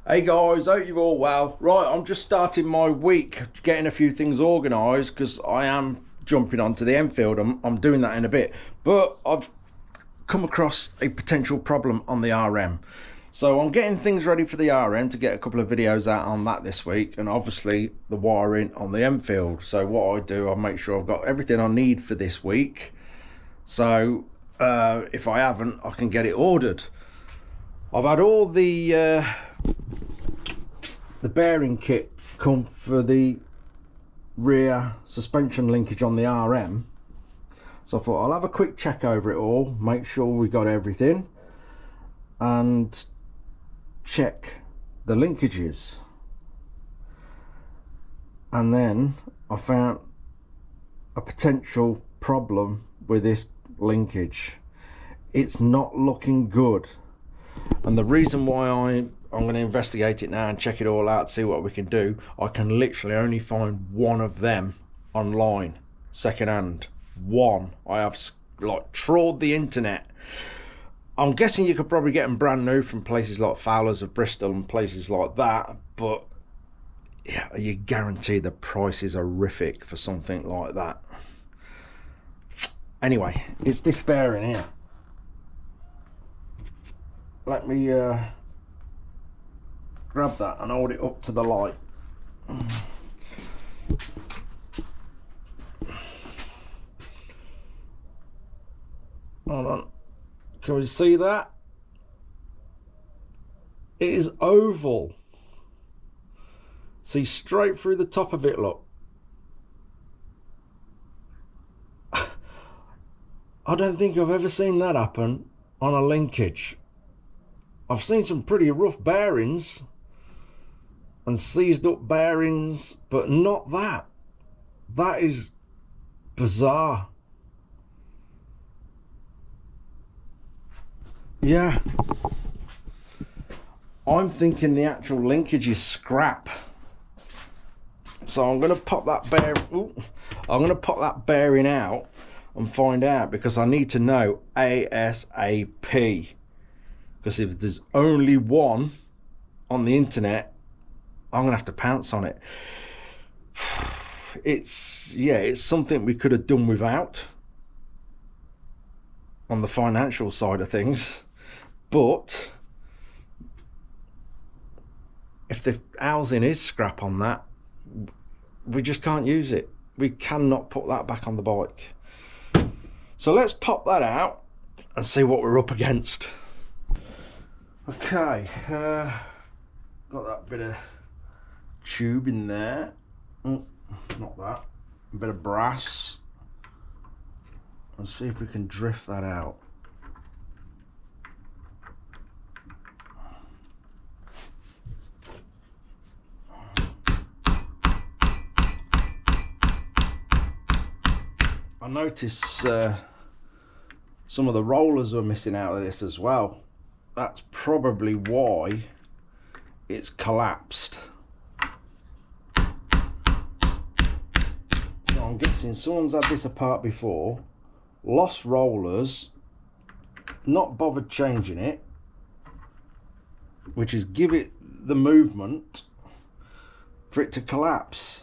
Hey guys, hope you're all well. Right, I'm just starting my week getting a few things organised because I am jumping onto the Enfield. I'm doing that in a bit, but I've come across a potential problem on the RM. So I'm getting things ready for the RM to get a couple of videos out on that this week, and obviously the wiring on the Enfield. So what I do, I make sure I've got everything I need for this week. So if I haven't, I can get it ordered. I've had all the bearing kit come for the rear suspension linkage on the RM, so I thought I'll have a quick check over it all, make sure we got everything, and check the linkages. And then I found a potential problem with this linkage. It's not looking good, and the reason why I'm going to investigate it now and check it all out, see what we can do. I can literally only find one of them online, secondhand. One. I have like trawled the internet. I'm guessing you could probably get them brand new from places like Fowler's of Bristol and places like that, but yeah, you guarantee the price is horrific for something like that. Anyway, it's this bearing here. Let me grab that and hold it up to the light. Hold on. Can we see that? It is oval. See straight through the top of it, look. I don't think I've ever seen that happen on a linkage. I've seen some pretty rough bearings and seized up bearings, but not that. That is bizarre. Yeah, I'm thinking the actual linkage is scrap, so I'm going to pop that bearing out and find out, because I need to know ASAP, because if there's only one on the internet, I'm gonna have to pounce on it. It's something we could have done without on the financial side of things, but if the housing is scrap on that, we just can't use it. We cannot put that back on the bike. So let's pop that out and see what we're up against. Okay, got that bit of tube in there. Not that. A bit of brass. Let's see if we can drift that out. I notice some of the rollers are missing out of this as well. That's probably why it's collapsed. I'm guessing someone's had this apart before, lost rollers, not bothered changing it, which is give it the movement for it to collapse.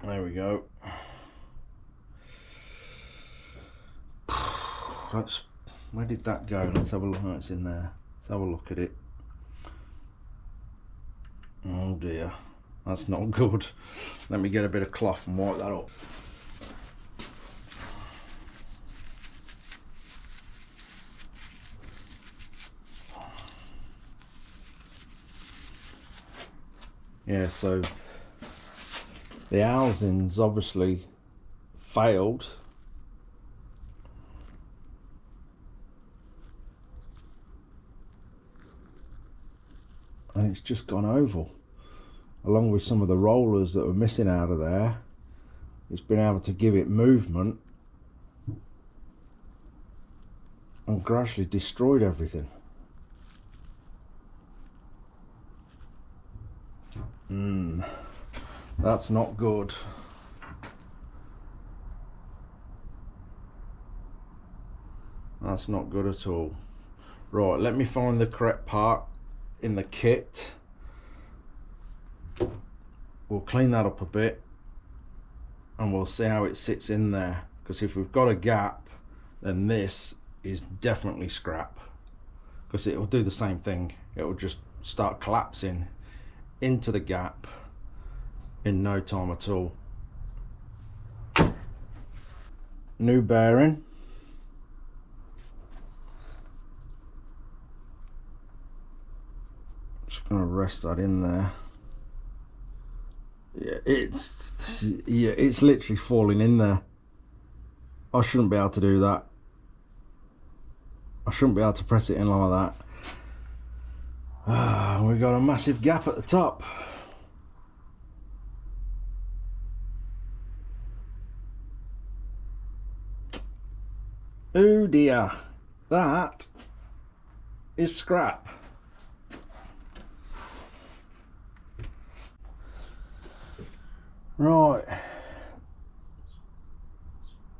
There we go. Where did that go? Let's have a look. Oh, it's in there. Let's have a look at it. Oh dear, that's not good. Let me get a bit of cloth and wipe that up. Yeah, so the housing's obviously failed. And it's just gone oval, along with some of the rollers that were missing out of there. It's been able to give it movement and gradually destroyed everything. That's not good. That's not good at all. Right, let me find the correct part in the kit. We'll clean that up a bit and we'll see how it sits in there, because if we've got a gap, then this is definitely scrap, because it'll do the same thing. It'll just start collapsing into the gap in no time at all. New bearing. Just gonna rest that in there. Yeah, it's literally falling in there. I shouldn't be able to do that. I shouldn't be able to press it in like that. We've got a massive gap at the top. Oh dear, that is scrap. Right.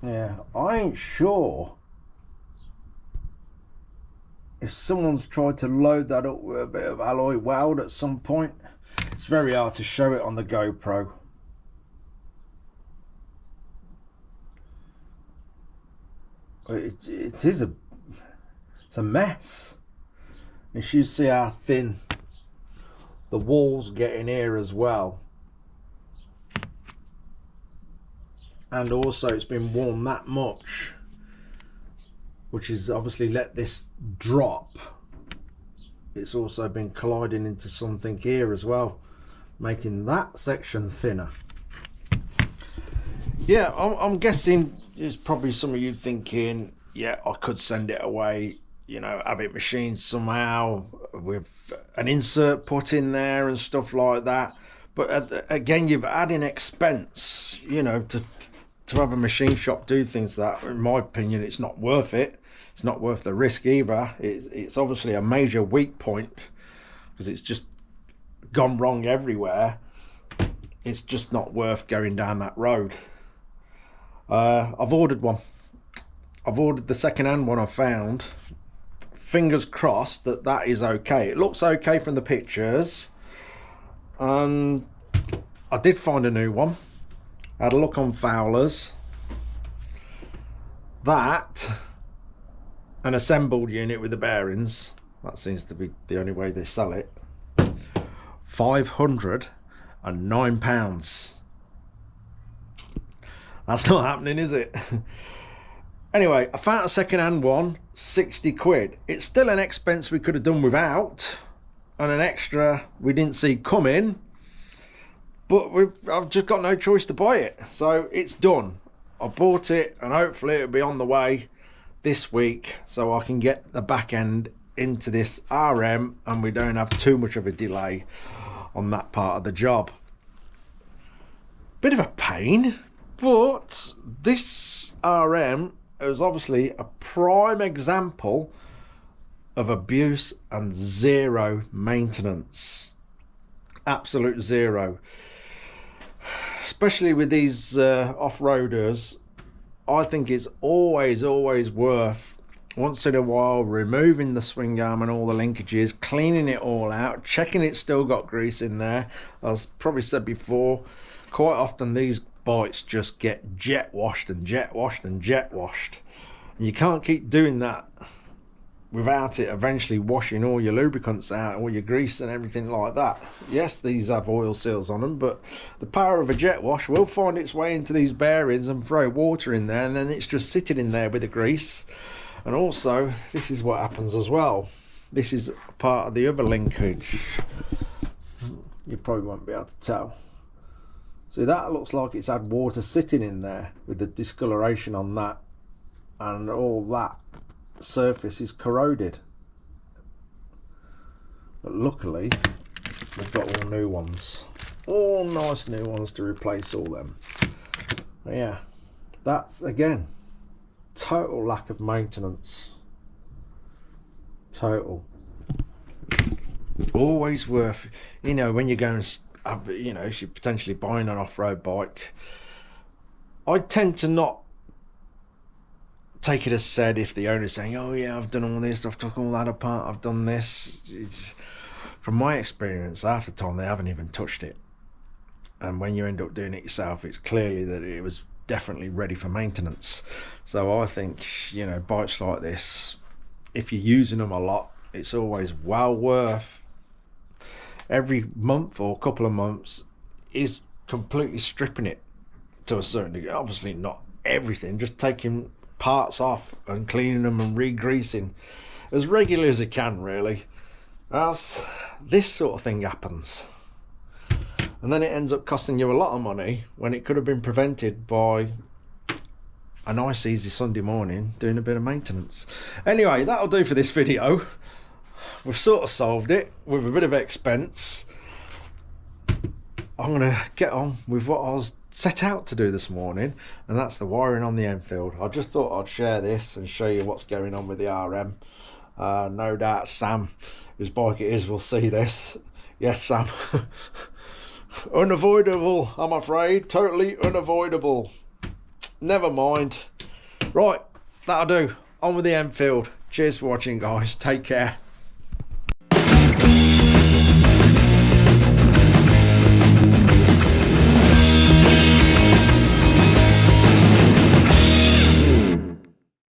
Yeah, I ain't sure if someone's tried to load that up with a bit of alloy weld at some point. It's very hard to show it on the GoPro. It's a mess. As you see how thin the walls get in here as well. And also it's been worn that much, which has obviously let this drop. It's also been colliding into something here as well, making that section thinner. Yeah, I'm guessing there's probably some of you thinking, yeah, I could send it away, you know, have it machined somehow with an insert put in there and stuff like that. But again, you've added expense, you know, to have a machine shop do things that, in my opinion, it's not worth it. It's not worth the risk either. It's obviously a major weak point, because it's just gone wrong everywhere. It's just not worth going down that road. I've ordered one. I've ordered the second-hand one I found. Fingers crossed that that is okay. It looks okay from the pictures. And I did find a new one. I had a look on Fowler's. That, an assembled unit with the bearings, that seems to be the only way they sell it, £509. That's not happening, is it? Anyway, I found a second-hand one, 60 quid. It's still an expense we could have done without, and an extra we didn't see coming. But I've just got no choice to buy it. So it's done. I bought it, and hopefully it'll be on the way this week, so I can get the back end into this RM and we don't have too much of a delay on that part of the job. Bit of a pain, but this RM is obviously a prime example of abuse and zero maintenance. Absolute zero. Especially with these off-roaders, I think it's always worth, once in a while, removing the swing arm and all the linkages, cleaning it all out, checking it's still got grease in there. As probably said before, quite often these bikes just get jet washed and jet washed and jet washed. And you can't keep doing that without it eventually washing all your lubricants out, all your grease and everything like that. Yes, these have oil seals on them, but the power of a jet wash will find its way into these bearings and throw water in there, and then it's just sitting in there with the grease. And also, this is what happens as well. This is part of the other linkage. You probably won't be able to tell. See, that looks like it's had water sitting in there with the discoloration on that, and all that surface is corroded. But luckily we've got all new ones, all nice new ones to replace all them. But yeah, that's again total lack of maintenance. Total. Always worth, you know, when you're going, you know, if you're potentially buying an off-road bike, I tend to not take it as said if the owner's saying, oh yeah, I've done all this, I've took all that apart, I've done this. From my experience, half the time they haven't even touched it. And when you end up doing it yourself, it's clearly that it was definitely ready for maintenance. So I think, you know, bikes like this, if you're using them a lot, it's always well worth every month or couple of months is completely stripping it to a certain degree. Obviously not everything, just taking parts off and cleaning them and re-greasing as regularly as you can, really, else this sort of thing happens, and then it ends up costing you a lot of money when it could have been prevented by a nice easy Sunday morning doing a bit of maintenance. Anyway, that'll do for this video. We've sort of solved it with a bit of expense. I'm going to get on with what I was set out to do this morning, and that's the wiring on the Enfield. I just thought I'd share this and show you what's going on with the RM. No doubt Sam, whose bike it is, will see this. Yes, Sam. Unavoidable, I'm afraid. Totally unavoidable. Never mind. Right, that'll do. On with the Enfield. Cheers for watching, guys. Take care.